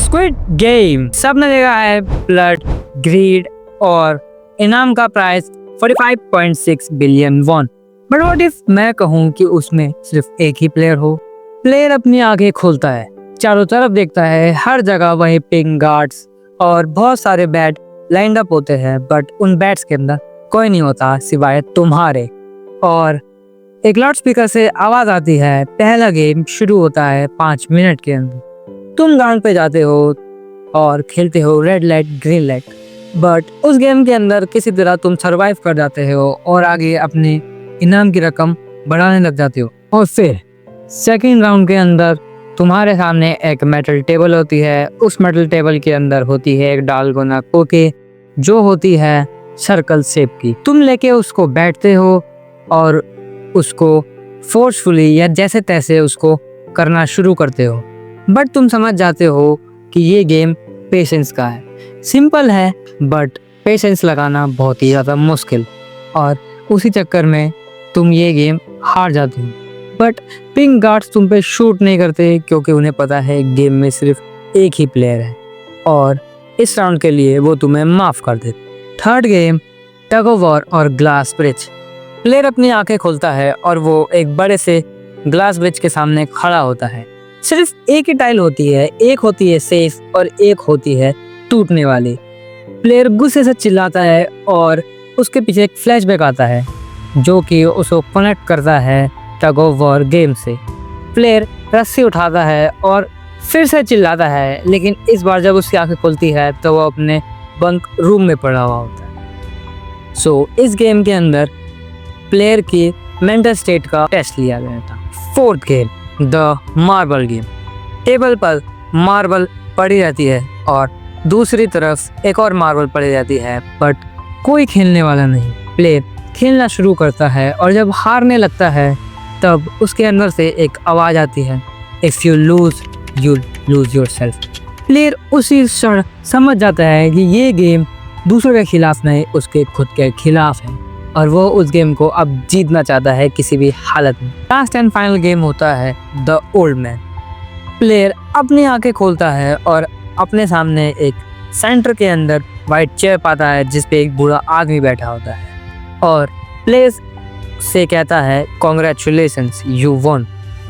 Squid game सबने देखा है, ब्लड, ग्रीड और इनाम का price 45.6 billion won. But what if मैं कहूँ कि उसमें सिर्फ एक ही प्लेयर हो। प्लेयर अपनी आंखें खोलता है, चारों तरफ देखता है, हर जगह वही पिंग गार्ड्स और बहुत सारे बैट लाइंड अप होते हैं, बट उन बैट्स के अंदर कोई नहीं होता सिवाय तुम्हारे। और एक लाउड स्पीकर से आवाज आती है, पहला गेम शुरू होता है 5 मिनट के अंदर। तुम ग्राउंड पे जाते हो और खेलते हो red light green light, but उस गेम के अंदर किसी तरह तुम सरवाइव कर जाते हो और आगे अपने इनाम की रकम बढ़ाने लग जाते हो। और फिर सेकंड राउंड के अंदर तुम्हारे सामने एक मेटल टेबल होती है। उस मेटल टेबल के अंदर होती है एक डालगोना कोके जो होती है सर्कल शेप की। तुम लेके उसको बैठते हो और उसको फोर्सफुली या जैसे तैसे उसको करना शुरू करते हो। बट तुम समझ जाते हो कि ये गेम पेशेंस का है। सिंपल है बट पेशेंस लगाना बहुत ही ज़्यादा मुश्किल, और उसी चक्कर में तुम ये गेम हार जाते हो। बट पिंक गार्ड्स तुम पे शूट नहीं करते क्योंकि उन्हें पता है गेम में सिर्फ एक ही प्लेयर है और इस राउंड के लिए वो तुम्हें माफ़ कर देते। Third game tug of war और ग्लास ब्रिज। प्लेयर अपनी आंखें खोलता है और वो एक बड़े से ग्लास ब्रिज के सामने खड़ा होता है। सिर्फ एक ही टाइल होती है, एक होती है सेफ और एक होती है टूटने वाली। प्लेयर गुस्से से चिल्लाता है और उसके पीछे एक फ्लैशबैक आता है जो कि उसको कनेक्ट करता है टग ऑफ वॉर गेम से। प्लेयर रस्सी उठाता है और फिर से चिल्लाता है, लेकिन इस बार जब उसकी आंखें खुलती है तो वो अपने बंक रूम में पड़ा हुआ होता है। सो इस गेम के अंदर प्लेयर की मेंटल स्टेट का टेस्ट लिया गया था। Fourth game the marble game. Table पर मार्बल पड़ी रहती है और दूसरी तरफ एक और मार्बल पड़ी रहती है, बट कोई खेलने वाला नहीं। प्लेयर खेलना शुरू करता है और जब हारने लगता है तब उसके अंदर से एक आवाज़ आती है, if you lose you lose yourself. Player उसी क्षण समझ जाता है कि ये गेम दूसरों के खिलाफ नहीं, उसके खुद के खिलाफ है और वो उस गेम को अब जीतना चाहता है किसी भी हालत में। लास्ट एंड फाइनल गेम होता है द ओल्ड मैन। प्लेयर अपनी आंखें खोलता है और अपने सामने एक सेंटर के अंदर वाइट चेयर पाता है जिस पे एक बूढ़ा आदमी बैठा होता है और प्लेयर से कहता है congratulations you won.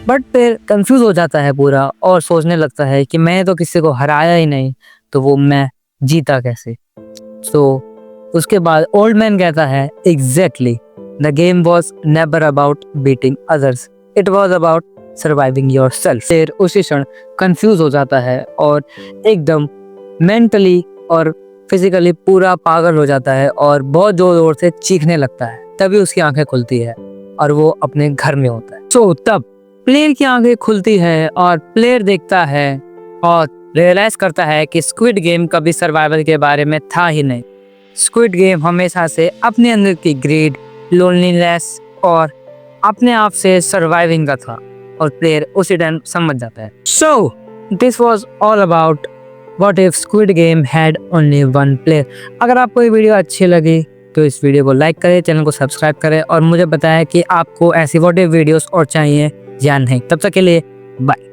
But player confuse हो जाता है पूरा और सोचने लगता है कि मैं तो किसी को हराया ही नहीं, तो वो मैं जीता कैसे। तो उसके बाद ओल्ड मैन कहता है exactly, the game was never about beating others, it was about surviving yourself. Player उसी क्षण कंफ्यूज हो जाता है और एकदम मेंटली और फिजिकली पूरा पागल हो जाता है और बहुत जोर जोर से चीखने लगता है। तभी उसकी आंखें खुलती है और वो अपने घर में होता है। सो तब प्लेयर की आंखें खुलती है और प्लेयर देखता है और रियलाइज करता है कि स्क्विड गेम कभी सर्वाइवल के बारे में था ही नहीं। स्क्विड गेम हमेशा से अपने अंदर की ग्रीड, लोनलीनेस और अपने आप से सर्वाइविंग का था और प्लेयर उसी टाइम समझ जाता है। So this was all about what if squid game had only one player. अगर आपको ये वीडियो अच्छी लगी तो इस वीडियो को लाइक करें, चैनल को सब्सक्राइब करें और मुझे बताएं कि आपको ऐसी व्हाट इफ वीडियोस और चाहिए या नहीं। तब तक के लिए बाय।